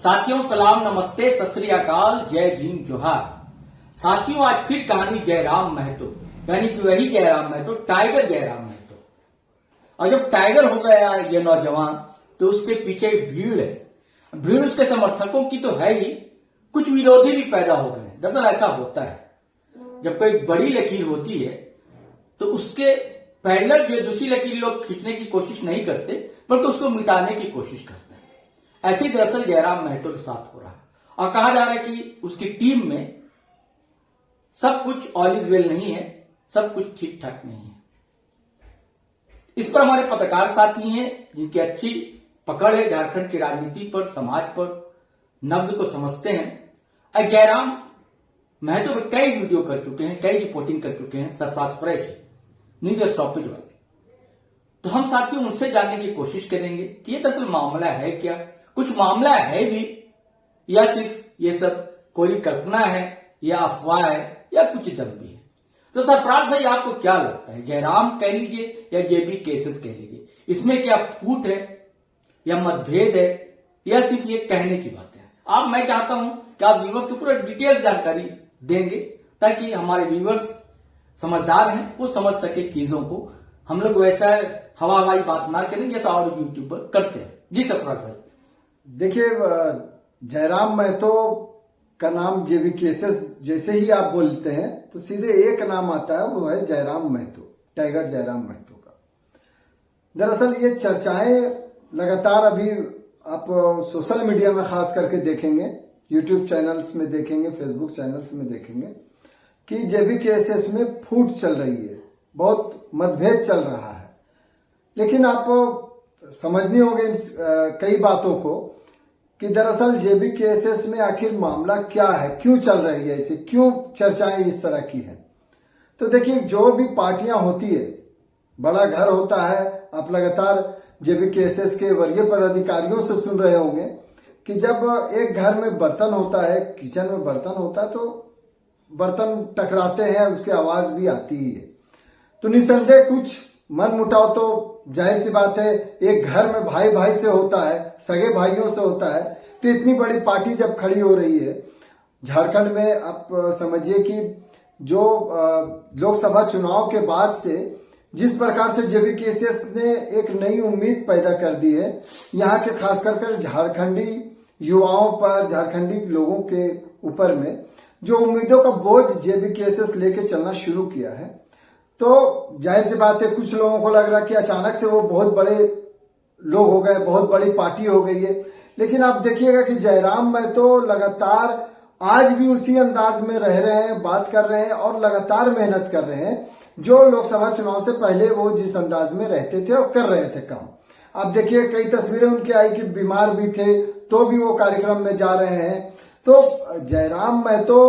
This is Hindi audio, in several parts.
साथियों सलाम नमस्ते सत श्री अकाल जय भीम जोहार। साथियों आज फिर कहानी जयराम महतो यानी कि वही जयराम महतो टाइगर जयराम महतो। और जब टाइगर हो गया ये नौजवान तो उसके पीछे भीड़ है। भीड़ उसके समर्थकों की तो है ही, कुछ विरोधी भी पैदा हो गए। दरअसल ऐसा होता है जब कोई बड़ी लकीर होती है तो उसके पैरेलल जो दूसरी लकीर लोग खींचने की कोशिश नहीं करते बल्कि उसको मिटाने की कोशिश करते हैं। ऐसे ही दरअसल जयराम महतो के साथ हो रहा है और कहा जा रहा है कि उसकी टीम में सब कुछ ऑल इज वेल नहीं है, सब कुछ ठीक ठाक नहीं है। इस पर हमारे पत्रकार साथी हैं जिनकी अच्छी पकड़ है झारखंड की राजनीति पर, समाज पर, नब्ज को समझते हैं। जयराम महतो पे कई वीडियो कर चुके हैं, कई रिपोर्टिंग कर चुके हैं, सरफराज फ्रेश न्यूज स्टॉपेज वाले। तो हम साथियों उनसे जानने की कोशिश करेंगे कि ये दरअसल मामला है क्या, कुछ मामला है भी या सिर्फ ये सब कोई कल्पना है या अफवाह है या कुछ दम भी है। तो सरफराज भाई आपको क्या लगता है, जयराम कह लीजिए या जेबी केसेस कह लीजिए, इसमें क्या फूट है या मतभेद है या सिर्फ ये कहने की बात है? आप मैं चाहता हूं कि आप व्यूवर्स को पूरा डिटेल्स जानकारी देंगे ताकि हमारे व्यूवर्स समझदार हैं, वो समझ सके चीजों को। हम लोग वैसा हवाई बात ना करें जैसा और यूट्यूबर करते हैं। जी सरफराज भाई। देखिए, जयराम महतो का नाम जेबी केसेस जैसे ही आप बोलते हैं तो सीधे एक नाम आता है, वो है जयराम महतो, टाइगर जयराम महतो का। दरअसल ये चर्चाएं लगातार अभी आप सोशल मीडिया में खास करके देखेंगे, यूट्यूब चैनल्स में देखेंगे, फेसबुक चैनल्स में देखेंगे कि जेबी केसेस में फूट चल रही है, बहुत मतभेद चल रहा है। लेकिन आप समझनी होगी कई बातों को कि दरअसल जेबी केसेस में आखिर मामला क्या है, क्यों चल रही है, इसे क्यों चर्चाएं इस तरह की हैं। तो देखिए, जो भी पार्टियां होती है, बड़ा घर होता है। आप लगातार जेबी केसेस के वरीय पदाधिकारियों से सुन रहे होंगे कि जब एक घर में बर्तन होता है, किचन में बर्तन होता है, तो बर्तन टकराते हैं, उसकी आवाज भी आती ही है। तो निसंदेह कुछ मन मुटाव तो जाहिर सी बात है, एक घर में भाई भाई से होता है, सगे भाइयों से होता है। तो इतनी बड़ी पार्टी जब खड़ी हो रही है झारखंड में, आप समझिए कि जो लोकसभा चुनाव के बाद से जिस प्रकार से जेबी केसेस ने एक नई उम्मीद पैदा कर दी है यहाँ के खास कर झारखंडी युवाओं पर, झारखंडी लोगों के ऊपर में जो उम्मीदों का बोझ जेबी केसेस लेके चलना शुरू किया है, तो जाहिर सी बात है कुछ लोगों को लग रहा कि अचानक से वो बहुत बड़े लोग हो गए, बहुत बड़ी पार्टी हो गई है। लेकिन आप देखिएगा कि जयराम महतो लगातार आज भी उसी अंदाज में रह रहे हैं, बात कर रहे हैं और लगातार मेहनत कर रहे हैं जो लोकसभा चुनाव से पहले वो जिस अंदाज में रहते थे और कर रहे थे काम। आप देखिए, कई तस्वीरें उनकी आई कि बीमार भी थे तो भी वो कार्यक्रम में जा रहे हैं। तो जयराम महतो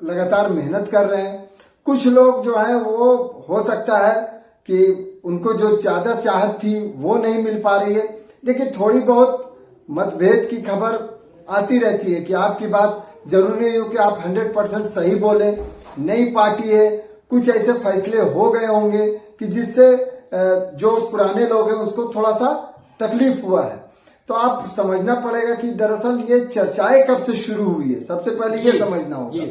लगातार मेहनत कर रहे हैं। कुछ लोग जो हैं वो हो सकता है कि उनको जो ज्यादा चाहत थी वो नहीं मिल पा रही है। देखिए, थोड़ी बहुत मतभेद की खबर आती रहती है कि आपकी बात जरूरी नहीं हो कि आप 100% सही बोले। नई पार्टी है, कुछ ऐसे फैसले हो गए होंगे कि जिससे जो पुराने लोग हैं उसको थोड़ा सा तकलीफ हुआ है। तो आप समझना पड़ेगा कि दरअसल ये चर्चाएं कब से शुरू हुई है, सबसे पहले ये समझना होगा।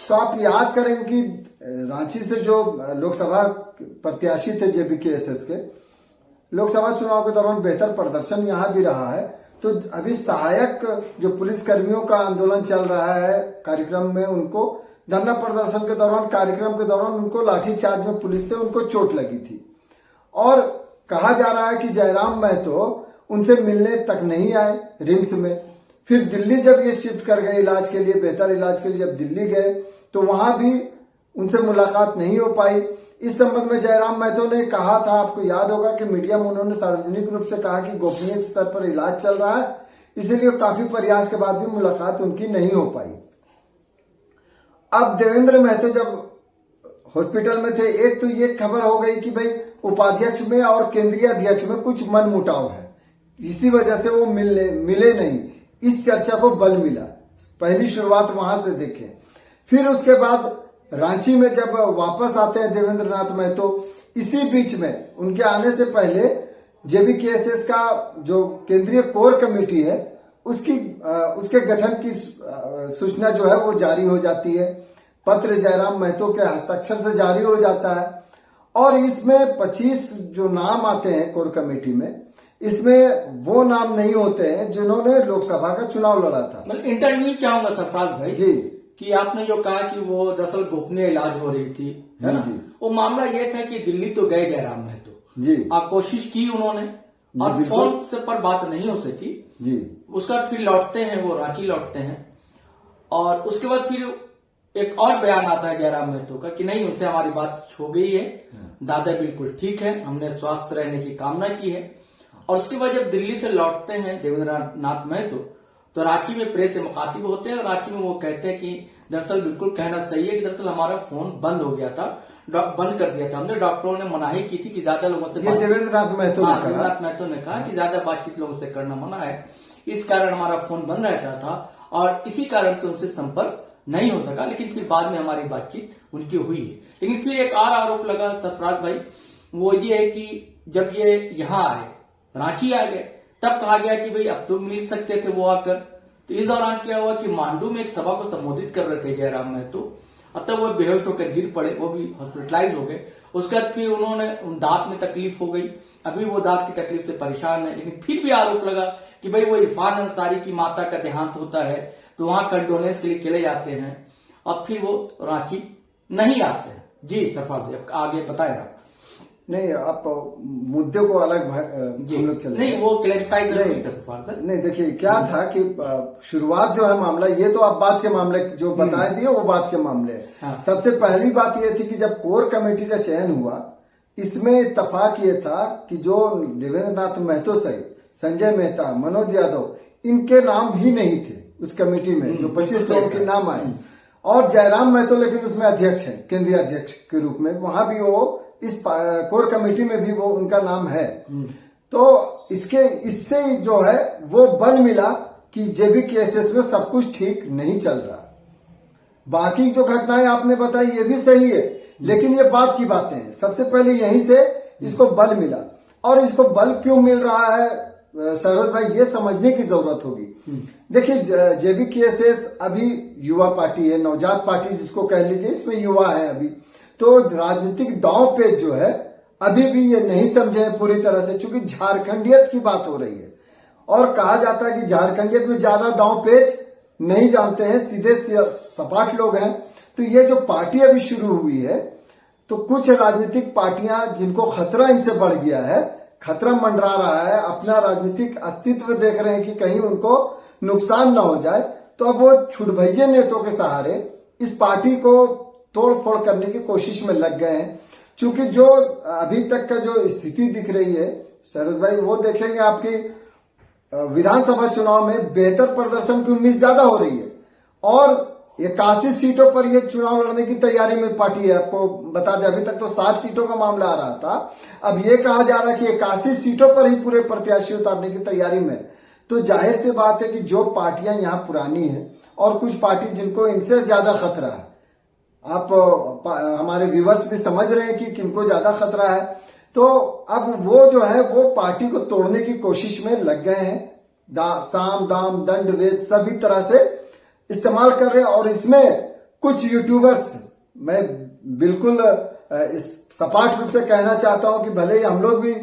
तो आप याद करेंगे कि रांची से जो लोकसभा प्रत्याशी थे जेबी केएसएस के, लोकसभा चुनाव के दौरान बेहतर प्रदर्शन यहां भी रहा है। तो अभी सहायक जो पुलिस कर्मियों का आंदोलन चल रहा है कार्यक्रम में, उनको धरना प्रदर्शन के दौरान, कार्यक्रम के दौरान उनको लाठीचार्ज में पुलिस से उनको चोट लगी थी। और कहा जा रहा है कि जयराम महतो उनसे मिलने तक नहीं आए रिम्स में। फिर दिल्ली जब ये शिफ्ट कर गए इलाज के लिए, बेहतर इलाज के लिए जब दिल्ली गए तो वहां भी उनसे मुलाकात नहीं हो पाई। इस संबंध में जयराम महतो ने कहा था, आपको याद होगा कि मीडिया में उन्होंने सार्वजनिक रूप से कहा कि गोपनीय स्तर पर इलाज चल रहा है, इसीलिए काफी प्रयास के बाद भी मुलाकात उनकी नहीं हो पाई। अब देवेंद्र महतो जब हॉस्पिटल में थे, एक तो ये खबर हो गई कि भाई उपाध्यक्ष में और केंद्रीय अध्यक्ष में कुछ मनमुटाव है, इसी वजह से वो मिले नहीं। इस चर्चा को बल मिला, पहली शुरुआत वहां से देखें। फिर उसके बाद रांची में जब वापस आते हैं देवेंद्र नाथ महतो, इसी बीच में उनके आने से पहले जेबी केएसएस का जो केंद्रीय कोर कमेटी है उसके गठन की सूचना जो है वो जारी हो जाती है, पत्र जयराम महतो के हस्ताक्षर से जारी हो जाता है। और इसमें 25 जो नाम आते हैं कोर कमेटी में, इसमें वो नाम नहीं होते हैं जिन्होंने लोकसभा का चुनाव लड़ा था। मतलब इंटरव्यू चाहूंगा सरफराज भाई जी, कि आपने जो कहा कि वो दरअसल गोपनीय इलाज हो रही थी, है ना, जी। वो मामला ये था कि दिल्ली तो गए जयराम महतो जी, कोशिश की उन्होंने और बिल्कुल। फोन से पर बात नहीं हो सकी। जी, उसका फिर लौटते हैं, वो रांची लौटते हैं और उसके बाद फिर एक और बयान आता है जयराम महतो का कि नहीं, उनसे हमारी बात हो गई है, दादा बिल्कुल ठीक है, हमने स्वस्थ रहने की कामना की है। और उसके बाद जब दिल्ली से लौटते हैं देवेंद्र नाथ महतो तो रांची में प्रेस से मुखातिब होते हैं और रांची में वो कहते हैं कि दरअसल बिल्कुल कहना सही है कि दरअसल हमारा फोन बंद हो गया था, बंद कर दिया था हमने, डॉक्टरों ने मनाही की थी कि ज्यादा लोगों से देवेंद्र नाथ महतो ने कहा। देवेंद्र नाथ महतो ने कहा कि ज्यादा बातचीत लोगों से करना मना है, इस कारण हमारा फोन बंद रहता था और इसी कारण से उनसे संपर्क नहीं हो सका। लेकिन फिर बाद में हमारी बातचीत उनकी हुई है। लेकिन फिर एक और आरोप लगा सरफराज भाई, वो ये है कि जब ये यहाँ आए, रांची आ गए, तब कहा गया कि भाई अब तो मिल सकते थे वो आकर। तो इस दौरान क्या हुआ कि मांडू में एक सभा को संबोधित कर रहे थे जयराम महतो, अब तक वो बेहोश होकर गिर पड़े, वो भी हॉस्पिटलाइज हो गए। उसके बाद फिर उन्होंने दांत में तकलीफ हो गई, अभी वो दांत की तकलीफ से परेशान है। लेकिन फिर भी आरोप लगा कि भाई वो इरफान अंसारी की माता का देहांत होता है तो वहां कंडोलेंस के लिए चले जाते हैं और फिर वो रांची नहीं आते हैं। जी सरफराज आगे बताएं आप। नहीं, आप मुद्दे को अलग हम लोग चले नहीं, वो क्लैरिफाई नहीं, देखिए क्या था कि शुरुआत जो है मामला, ये तो आप बात के मामले जो बताए दिए वो बात के मामले है। हाँ। सबसे पहली बात ये थी कि जब कोर कमेटी का चयन हुआ, इसमें इत्तेफाक ये था कि जो देवेंद्र नाथ महतो सहित संजय मेहता, मनोज यादव, इनके नाम भी नहीं थे उस कमेटी में, जो 25 लोगों के नाम आए। और जयराम महतो लेकिन उसमें अध्यक्ष है, केंद्रीय अध्यक्ष के रूप में, वहां भी वो इस कोर कमेटी में भी वो उनका नाम है। तो इससे जो है वो बल मिला कि जेबी केसेस में सब कुछ ठीक नहीं चल रहा। बाकी जो घटनाएं आपने बताई ये भी सही है, लेकिन ये बात की बातें हैं। सबसे पहले यहीं से इसको बल मिला, और इसको बल क्यों मिल रहा है सरोज भाई, ये समझने की जरूरत होगी। देखिए, जेबी केसेस अभी युवा पार्टी है, नवजात पार्टी जिसको कह लीजिए, इसमें युवा है अभी। तो राजनीतिक दांव पेच जो है अभी भी ये नहीं समझे हैं पूरी तरह से, क्योंकि झारखंडियत की बात हो रही है और कहा जाता है कि झारखंडियत में ज्यादा दांव पेच नहीं जानते हैं, सीधे सपाट लोग हैं। तो ये जो पार्टी अभी शुरू हुई है, तो कुछ राजनीतिक पार्टियां जिनको खतरा इनसे बढ़ गया है, खतरा मंडरा रहा है, अपना राजनीतिक अस्तित्व देख रहे हैं कि कहीं उनको नुकसान न हो जाए, तो अब वो छुटभैये नेताओं के सहारे इस पार्टी को तोड़ फोड़ करने की कोशिश में लग गए हैं। क्योंकि जो अभी तक का जो स्थिति दिख रही है सरोज भाई, वो देखेंगे आपकी विधानसभा चुनाव में बेहतर प्रदर्शन की उम्मीद ज्यादा हो रही है और 81 सीटों पर यह चुनाव लड़ने की तैयारी में पार्टी है। आपको बता दें, अभी तक तो 60 सीटों का मामला आ रहा था, अब ये कहा जा रहा है कि 81 सीटों पर ही पूरे प्रत्याशी उतारने की तैयारी में। तो जाहिर सी बात है कि जो पार्टियां यहाँ पुरानी हैं और कुछ पार्टी जिनको इनसे ज्यादा खतरा है, आप हमारे व्यूवर्स भी समझ रहे हैं कि किनको ज्यादा खतरा है, तो अब वो जो है वो पार्टी को तोड़ने की कोशिश में लग गए हैं। साम दाम दंड वेद सभी तरह से इस्तेमाल कर रहे हैं। और इसमें कुछ यूट्यूबर्स, मैं बिल्कुल इस सपाट रूप से कहना चाहता हूं कि भले ही हम लोग भी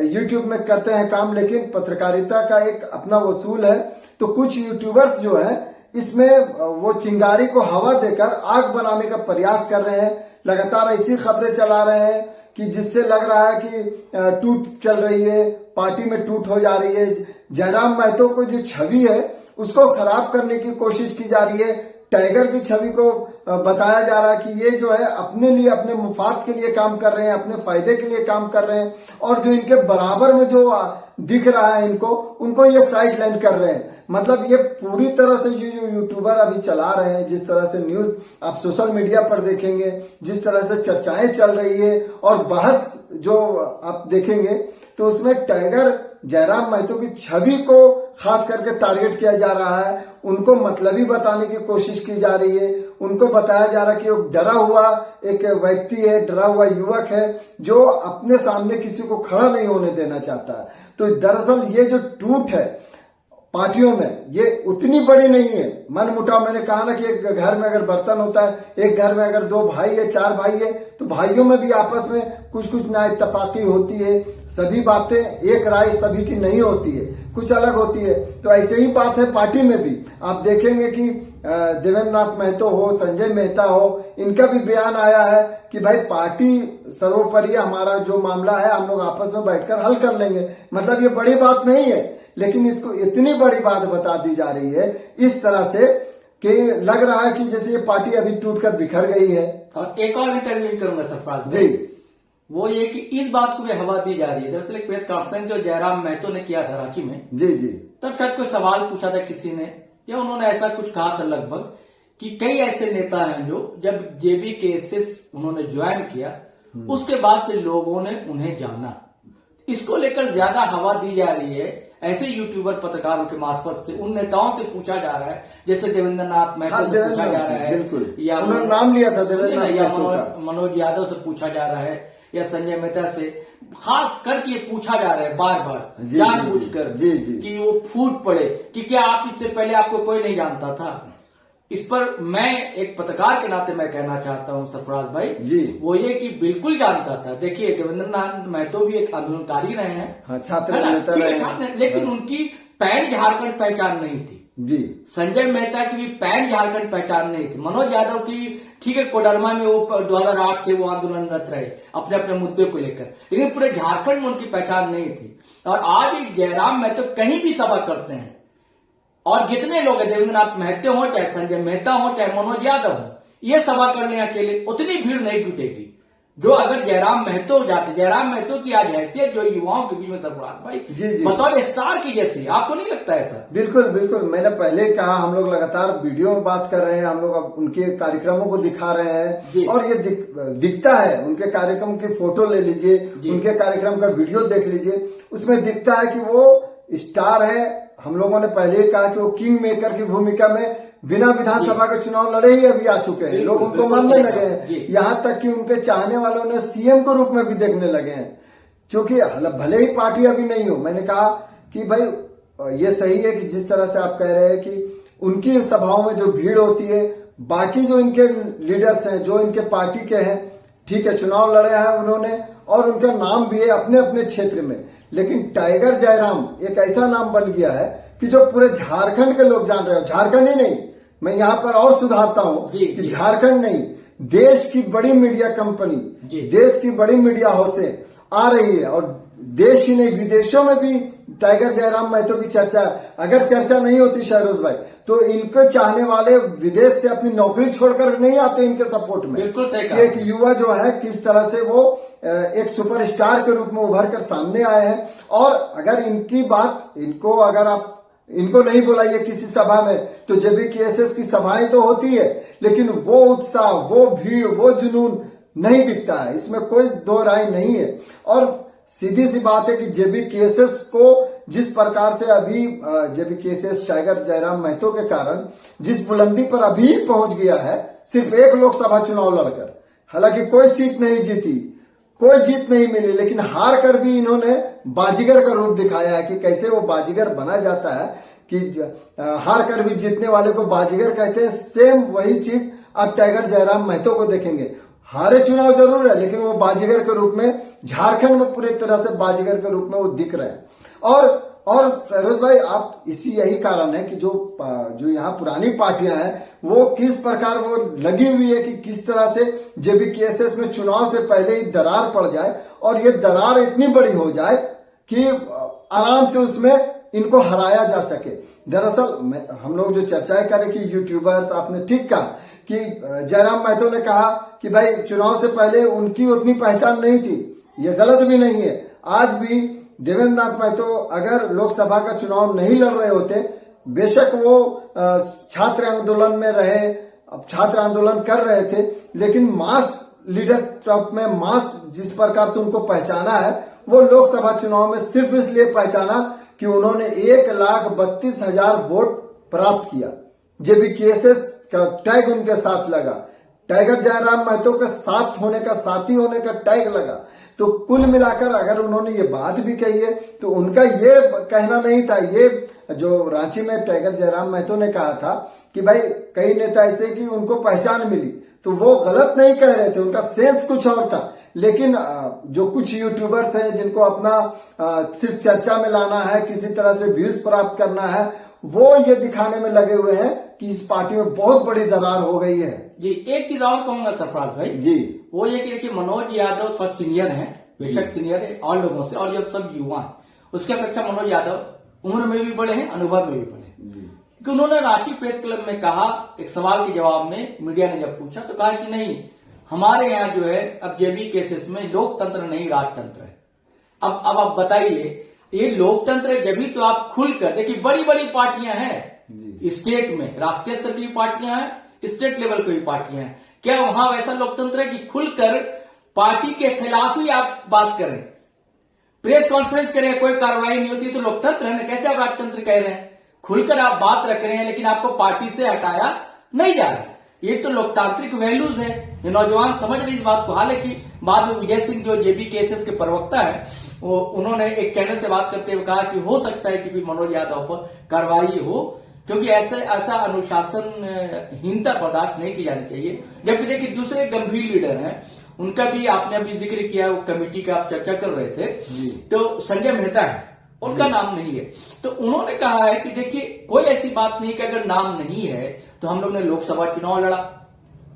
यूट्यूब में करते हैं काम, लेकिन पत्रकारिता का एक अपना वसूल है। तो कुछ यूट्यूबर्स जो है इसमें वो चिंगारी को हवा देकर आग बनाने का प्रयास कर रहे हैं। लगातार ऐसी खबरें चला रहे हैं कि जिससे लग रहा है कि टूट चल रही है, पार्टी में टूट हो जा रही है। जयराम महतो को जो छवि है उसको खराब करने की कोशिश की जा रही है। टाइगर की छवि को बताया जा रहा है कि ये जो है अपने लिए, अपने मुफाद के लिए काम कर रहे हैं, अपने फायदे के लिए काम कर रहे हैं, और जो इनके बराबर में जो दिख रहा है उनको ये साइड लाइन कर रहे हैं। मतलब ये पूरी तरह से जो यूट्यूबर अभी चला रहे हैं, जिस तरह से न्यूज आप सोशल मीडिया पर देखेंगे, जिस तरह से चर्चाएं चल रही है और बहस जो आप देखेंगे, तो उसमें टाइगर जयराम महतो की छवि को खास करके टारगेट किया जा रहा है। उनको मतलबी बताने की कोशिश की जा रही है। उनको बताया जा रहा है कि वो डरा हुआ एक व्यक्ति है, डरा हुआ युवक है जो अपने सामने किसी को खड़ा नहीं होने देना चाहता। तो दरअसल ये जो टूट है, पार्टियों में ये उतनी बड़ी नहीं है। मन मुटाव, मैंने कहा ना कि एक घर में अगर बर्तन होता है, एक घर में अगर 2 भाई है, 4 भाई है, तो भाइयों में भी आपस में कुछ कुछ ना इत्तेफाकी होती है। सभी बातें एक राय सभी की नहीं होती है, कुछ अलग होती है। तो ऐसे ही बात है पार्टी में भी। आप देखेंगे कि देवेंद्र नाथ महतो हो, संजय मेहता हो, इनका भी बयान आया है कि भाई पार्टी सर्वोपरि, हमारा जो मामला है हम लोग आपस में बैठकर हल कर लेंगे। मतलब ये बड़ी बात नहीं है, लेकिन इसको इतनी बड़ी बात बता दी जा रही है इस तरह से कि लग रहा है कि जैसे ये पार्टी अभी टूटकर बिखर गई है। और एक और इंटरव्यू करूंगा सरफराज जी, वो ये कि इस बात को भी हवा दी जा रही है। दरअसल एक प्रेस कॉन्फ्रेंस जो जयराम महतो ने किया था रांची में, जी जी, तब शायद कोई सवाल पूछा था किसी ने, या उन्होंने ऐसा कुछ कहा था लगभग कि कई ऐसे नेता हैं जो जब जेबी केसेस उन्होंने ज्वाइन किया उसके बाद से लोगों ने उन्हें जाना। इसको लेकर ज्यादा हवा दी जा रही है ऐसे यूट्यूबर पत्रकारों के मार्फत से, उन नेताओं से पूछा जा रहा है, जैसे देवेंद्र नाथ महतो से पूछा जा रहा है, या उन्होंने नाम लिया था देवेंद्र नाथ या महतो का, मनोज यादव से पूछा जा रहा है, या संजय मेहता से खास करके ये पूछा जा रहा है बार बार जानबूझकर कि वो फूट पड़े कि क्या आप इससे पहले आपको कोई नहीं जानता था। इस पर मैं एक पत्रकार के नाते मैं कहना चाहता हूं सरफराज भाई जी, वो ये कि बिल्कुल जानता था। देखिए देवेंद्र नाथ महतो भी एक आंदोलनकारी रहे हैं, हाँ, छात्र नेता रहे हैं, लेकिन उनकी पैन झारखंड पहचान नहीं थी जी। संजय मेहता की भी पैन झारखंड पहचान नहीं थी। मनोज यादव की ठीक है, कोडरमा में वो 2008 से वो आंदोलनरत रहे अपने अपने मुद्दे को लेकर, लेकिन पूरे झारखंड में उनकी पहचान नहीं थी। और आज जयराम महतो कहीं भी सभा करते हैं और जितने लोग हैं, देवेंद्र नाथ महतो हो चाहे संजय मेहता हो चाहे मनोज यादव हो, ये सभा कर ले अकेले, उतनी भीड़ नहीं जुटेगी जो अगर जयराम महतो जाते। जयराम महतो की आज हैसियत जो युवाओं के बीच में सरफराज भाई बतौर स्टार की जैसी, आपको नहीं लगता ऐसा? बिल्कुल बिल्कुल, मैंने पहले कहा हम लोग लगातार वीडियो में बात कर रहे हैं, हम लोग अब उनके कार्यक्रमों को दिखा रहे हैं और ये दिखता है। उनके कार्यक्रम की फोटो ले लीजिए, उनके कार्यक्रम का वीडियो देख लीजिए, उसमें दिखता है कि वो स्टार है। हम लोगों ने पहले ही कहा कि वो किंग मेकर की भूमिका में बिना विधानसभा का चुनाव लड़े ही अभी आ चुके हैं, लोग उनको मानने लगे हैं। यहाँ तक कि उनके चाहने वालों ने सीएम के रूप में भी देखने लगे हैं, क्योंकि भले ही पार्टी अभी नहीं हो। मैंने कहा कि भाई ये सही है कि जिस तरह से आप कह रहे हैं कि उनकी सभाओं में जो भीड़ होती है, बाकी जो इनके लीडर्स हैं, जो इनके पार्टी के हैं, ठीक है चुनाव लड़े हैं उन्होंने और उनका नाम भी है अपने अपने क्षेत्र में, लेकिन टाइगर जयराम एक ऐसा नाम बन गया है कि जो पूरे झारखंड के लोग जान रहे हो। झारखंड ही नहीं, मैं यहाँ पर और सुधारता हूँ कि झारखंड नहीं, देश की बड़ी मीडिया कंपनी, देश की बड़ी मीडिया हाउसें आ रही है और देश ही नहीं विदेशों में भी टाइगर जयराम महतो की चर्चा। अगर चर्चा नहीं होती शहरोज भाई, तो इनको चाहने वाले विदेश से अपनी नौकरी छोड़कर नहीं आते इनके सपोर्ट में। बिल्कुल सही कहा। एक युवा जो है किस तरह से वो एक सुपरस्टार के रूप में उभर कर सामने आए हैं। और अगर इनकी बात, अगर आप इनको नहीं बुलाइए किसी सभा में, तो जेबीकेएसएस की सभाएं तो होती है, लेकिन वो उत्साह, वो भीड़, वो जुनून नहीं दिखता है, इसमें कोई दो राय नहीं है। और सीधी सी बात है कि जेबीकेएसएस को जिस प्रकार से अभी जेबीकेएसएस टाइगर जयराम महतो के कारण जिस बुलंदी पर अभी पहुंच गया है, सिर्फ एक लोकसभा चुनाव लड़कर, हालांकि कोई सीट नहीं जीती, कोई जीत नहीं मिली, लेकिन हार कर भी इन्होंने बाजीगर का रूप दिखाया है कि कैसे वो बाजीगर बना जाता है, कि हार कर भी जीतने वाले को बाजीगर कहते हैं। सेम वही चीज आप टाइगर जयराम महतो को देखेंगे, हारे चुनाव जरूर है, लेकिन वो बाजीगर के रूप में झारखंड में पूरी तरह से बाजीगर के रूप में वो दिख रहे हैं। और फैरोज भाई, आप यही कारण है कि जो यहाँ पुरानी पार्टियां हैं वो किस प्रकार वो लगी हुई है कि किस तरह से जेबीकेएसएस में चुनाव से पहले ही दरार पड़ जाए और ये दरार इतनी बड़ी हो जाए कि आराम से उसमें इनको हराया जा सके। दरअसल हम लोग जो चर्चाएं करें कि यूट्यूबर्स, आपने ठीक कहा कि जयराम महतो ने कहा कि भाई चुनाव से पहले उनकी उतनी पहचान नहीं थी, ये गलत भी नहीं है। आज भी देवेंद्र नाथ महतो अगर लोकसभा का चुनाव नहीं लड़ रहे होते, बेशक वो छात्र आंदोलन में रहे, अब छात्र आंदोलन कर रहे थे, लेकिन मास लीडर टॉप में मास जिस प्रकार से उनको पहचाना है, वो लोकसभा चुनाव में सिर्फ इसलिए पहचाना कि उन्होंने 1,32,000 वोट प्राप्त किया। जेबीकेएसएस का टैग उनके साथ लगा, टाइगर जयराम महतो के साथ होने का, साथी होने का टैग लगा। तो कुल मिलाकर अगर उन्होंने ये बात भी कही है तो उनका ये कहना नहीं था, ये जो रांची में टाइगर जयराम महतो ने कहा था कि भाई कई नेता ऐसे कि उनको पहचान मिली, तो वो गलत नहीं कह रहे थे, उनका सेंस कुछ और था। लेकिन जो कुछ यूट्यूबर्स हैं जिनको अपना सिर्फ चर्चा में लाना है, किसी तरह से व्यूज प्राप्त करना है, वो ये दिखाने में लगे हुए हैं कि इस पार्टी में बहुत बड़ी दरार हो गई है। जी, एक चीज और कहूंगा सरफराज भाई जी, वो ये कि देखिए मनोज यादव थोड़ा सीनियर है, बेशक सीनियर है और लोगों से, और जब सब युवा है उसके अपेक्षा मनोज यादव उम्र में भी बड़े हैं, अनुभव में भी बड़े हैं। क्योंकि उन्होंने रांची प्रेस क्लब में कहा, एक सवाल के जवाब में मीडिया ने जब पूछा तो कहा कि नहीं, हमारे यहाँ जो है अब जेबी केसेस में लोकतंत्र नहीं राजतंत्र है। अब आप बताइए, ये लोकतंत्र है जब भी तो आप खुलकर देखिए, बड़ी बड़ी पार्टियां हैं स्टेट में, राष्ट्रीय स्तर की पार्टियां हैं, स्टेट लेवल की भी पार्टियां हैं, क्या वहां वैसा लोकतंत्र है कि खुलकर पार्टी के खिलाफ ही आप बात करें, प्रेस कॉन्फ्रेंस करें, कोई कार्रवाई नहीं होती, तो लोकतंत्र है ना? कैसे आप राजतंत्र कह रहे हैं? खुलकर आप बात रख रहे हैं लेकिन आपको पार्टी से हटाया नहीं जा रहा है। ये तो लोकतांत्रिक वैल्यूज है, ये नौजवान समझ रहे इस बात को। हालांकि बाद में विजय सिंह जो जेबी केसेस के प्रवक्ता है, वो उन्होंने एक चैनल से बात करते हुए कहा कि हो सकता है कि मनोज यादव पर कार्रवाई हो, क्योंकि ऐसा अनुशासनहीनता बर्दाश्त नहीं की जानी चाहिए। जबकि देखिए दूसरे गंभीर लीडर हैं, उनका भी आपने अभी जिक्र किया, वो कमेटी का आप चर्चा कर रहे थे, तो संजय मेहता है, उनका नाम नहीं है। तो उन्होंने कहा है कि देखिए कोई ऐसी बात नहीं कि अगर नाम नहीं है तो हम लोग ने लोकसभा चुनाव लड़ा,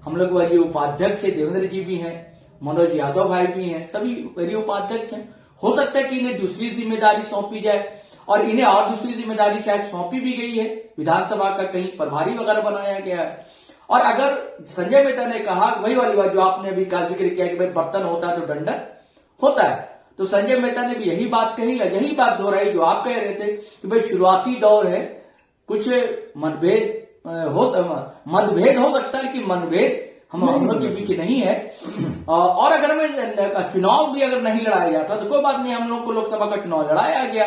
हम लोग वरीय उपाध्यक्ष है, देवेंद्र जी भी हैं, मनोज यादव भाई भी हैं, सभी वरीय उपाध्यक्ष हैं। हो सकता है कि इन्हें दूसरी जिम्मेदारी सौंपी जाए, और इन्हें और दूसरी जिम्मेदारी शायद सौंपी भी गई है, विधानसभा का कहीं प्रभारी वगैरह बनाया गया है। और अगर संजय मेहता ने कहा, वही वाली बात जो आपने अभी का जिक्र किया कि भाई बर्तन होता है तो डंडन होता है, तो संजय मेहता ने भी यही बात कही, यही बात दोहराई जो आप कह रहे थे कि भाई शुरुआती दौर है, कुछ मतभेद हो सकता है कि मनभेद हम लोग के बीच नहीं है। और अगर हमें चुनाव भी अगर नहीं लड़ाया जाता तो कोई बात नहीं, हम लोग को लोकसभा का चुनाव लड़ाया गया।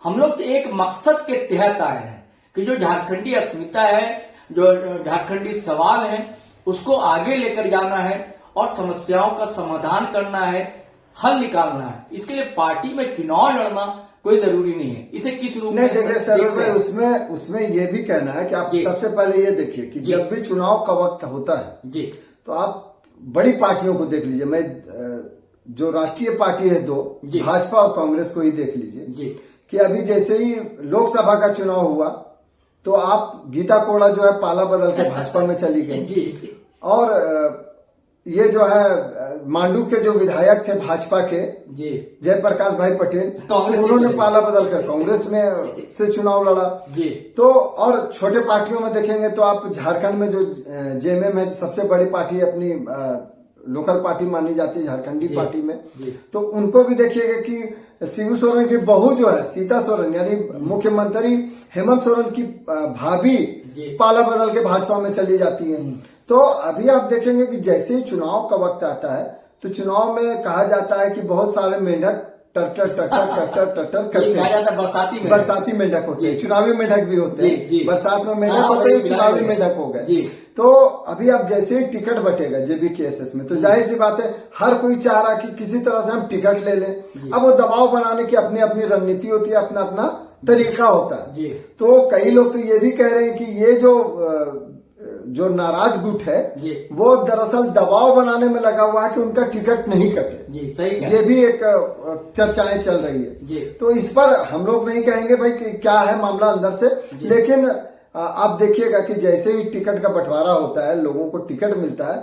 हम लोग तो एक मकसद के तहत आए हैं कि जो झारखंडी अस्मिता है, जो झारखंडी सवाल है, उसको आगे लेकर जाना है और समस्याओं का समाधान करना है, हल निकालना है। इसके लिए पार्टी में चुनाव लड़ना कोई जरूरी नहीं है। इसे किस रूप में नहीं देखिए सर, उसमें ये भी कहना है कि आप सबसे पहले ये देखिए कि जब भी चुनाव का वक्त होता है जी, तो आप बड़ी पार्टियों को देख लीजिए। मैं जो राष्ट्रीय पार्टी है दो, भाजपा और कांग्रेस को ही देख लीजिए जी, कि अभी जैसे ही लोकसभा का चुनाव हुआ तो आप गीता कोड़ा जो है पाला बदल के भाजपा में चली गई जी, और ये जो है मांडू के जो विधायक थे भाजपा के जी, जयप्रकाश भाई पटेल, उन्होंने पाला बदल कर कांग्रेस में से चुनाव लड़ा जी। तो और छोटे पार्टियों में देखेंगे तो आप झारखंड में जो जेएमएम है, सबसे बड़ी पार्टी अपनी लोकल पार्टी मानी जाती है झारखंडी पार्टी में, तो उनको भी देखिएगा कि शिबू सोरेन की बहू जो है सीता सोरेन, यानी मुख्यमंत्री हेमंत सोरेन की भाभी पाला बदल के भाजपा में चली जाती है। तो अभी आप देखेंगे कि जैसे ही चुनाव का वक्त आता है तो चुनाव में कहा जाता है कि बहुत सारे मेंढक टटर करते हैं, बरसाती मेंढक होते हैं, चुनावी मेंढक भी होते हैं, बरसात में मेंढक होते हैं, चुनावी मेंढक हो गए। तो अभी आप जैसे ही टिकट बटेगा जेबी केएसएस में, तो जाहिर सी बात है हर कोई चाह रहा कि किसी तरह से हम टिकट ले लें। अब वो दबाव बनाने की अपनी अपनी रणनीति होती है, अपना अपना तरीका होता है। तो कई लोग तो ये भी कह रहे हैं कि ये जो नाराज गुट है वो दरअसल दबाव बनाने में लगा हुआ है कि उनका टिकट नहीं कटे जी, सही ये भी एक चर्चाएं चल रही है जी। तो इस पर हम लोग नहीं कहेंगे भाई कि क्या है मामला अंदर से, लेकिन आप देखिएगा कि जैसे ही टिकट का बंटवारा होता है, लोगों को टिकट मिलता है।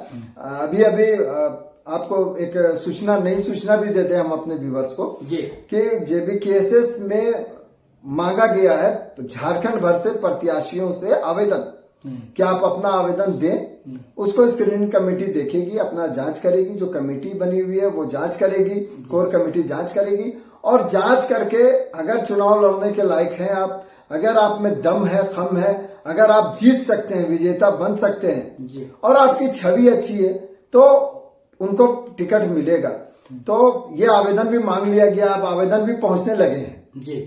अभी आपको एक सूचना, नई सूचना भी देते हैं हम अपने व्यूअर्स को कि जेबी केएसएस में मांगा गया है झारखंड भर से प्रत्याशियों से आवेदन कि आप अपना आवेदन दें। उसको स्क्रीनिंग कमेटी देखेगी, अपना जांच करेगी, जो कमेटी बनी हुई है वो जांच करेगी, कोर कमेटी जांच करेगी, और जांच करके अगर चुनाव लड़ने के लायक हैं आप, अगर आप में दम है, खम है, अगर आप जीत सकते हैं, विजेता बन सकते हैं और आपकी छवि अच्छी है, तो उनको टिकट मिलेगा। तो ये आवेदन भी मांग लिया गया, अब आवेदन भी पहुंचने लगे हैं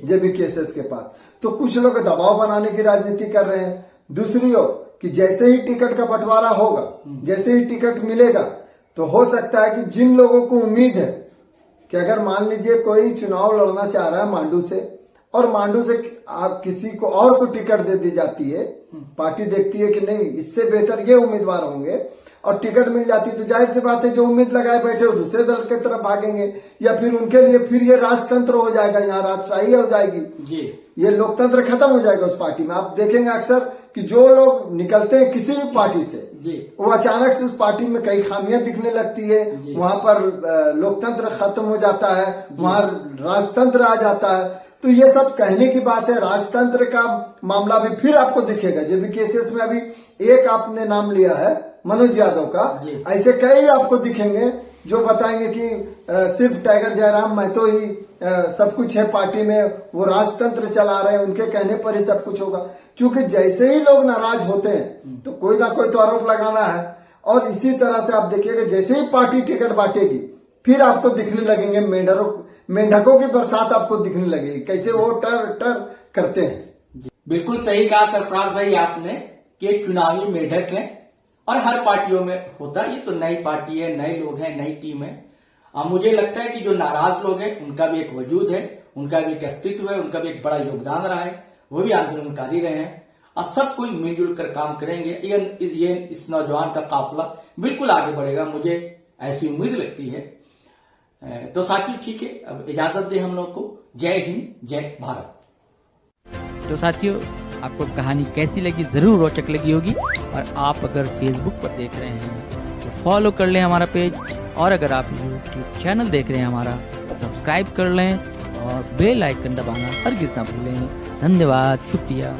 जेबी केएसएस के पास। तो कुछ लोग दबाव बनाने की राजनीति कर रहे हैं, दूसरी ओर कि जैसे ही टिकट का बंटवारा होगा, जैसे ही टिकट मिलेगा, तो हो सकता है कि जिन लोगों को उम्मीद है कि अगर मान लीजिए कोई चुनाव लड़ना चाह रहा है मांडू से और मांडू से आप किसी को और को टिकट दे दी जाती है, पार्टी देखती है कि नहीं इससे बेहतर ये उम्मीदवार होंगे और टिकट मिल जाती है, तो जाहिर सी बात है जो उम्मीद लगाए बैठे हो दूसरे दल की तरफ भागेंगे, या फिर उनके लिए फिर ये राजतंत्र हो जाएगा, यहाँ राजशाही हो जाएगी जी। ये लोकतंत्र खत्म हो जाएगा उस पार्टी में। आप देखेंगे अक्सर कि जो लोग निकलते हैं किसी भी पार्टी से जी, वो अचानक से उस पार्टी में कई खामियां दिखने लगती है, वहां पर लोकतंत्र खत्म हो जाता है, वहां राजतंत्र आ जाता है। तो ये सब कहने की बात है। राजतंत्र का मामला भी फिर आपको दिखेगा, जेबी केसेस में अभी एक आपने नाम लिया है मनोज यादव का, ऐसे कई आपको दिखेंगे जो बताएंगे कि सिर्फ टाइगर जयराम महतो ही सब कुछ है पार्टी में, वो राजतंत्र चला रहे हैं, उनके कहने पर ही सब कुछ होगा। क्योंकि जैसे ही लोग नाराज होते हैं तो कोई ना कोई तो आरोप लगाना है, और इसी तरह से आप देखिएगा जैसे ही पार्टी टिकट बांटेगी फिर आपको दिखने लगेंगे मेंढकों की बरसात आपको दिखने लगेगी, कैसे वो टर टर करते हैं। बिल्कुल सही कहा सरफराज भाई आपने कि चुनावी मेढक है और हर पार्टियों में होता है। ये तो नई पार्टी है, नए लोग हैं, नई टीम है। मुझे लगता है कि जो नाराज लोग हैं उनका भी एक वजूद है, उनका भी एक अस्तित्व है, उनका भी एक बड़ा योगदान रहा है, वो भी आंदोलनकारी रहे हैं और सब कोई मिलजुल कर काम करेंगे। ये इस नौजवान का काफिला बिल्कुल आगे बढ़ेगा, मुझे ऐसी उम्मीद लगती है। तो साथियों ठीक है, अब इजाजत दे हम लोग को। जय हिंद, जय भारत। तो साथियों आपको कहानी कैसी लगी, जरूर रोचक लगी होगी। और आप अगर फेसबुक पर देख रहे हैं तो फॉलो कर लें हमारा पेज, और अगर आप यूट्यूब चैनल देख रहे हैं हमारा, सब्सक्राइब कर लें और बेल आइकन दबाना हरगिज़ ना भूलें। धन्यवाद, शुक्रिया।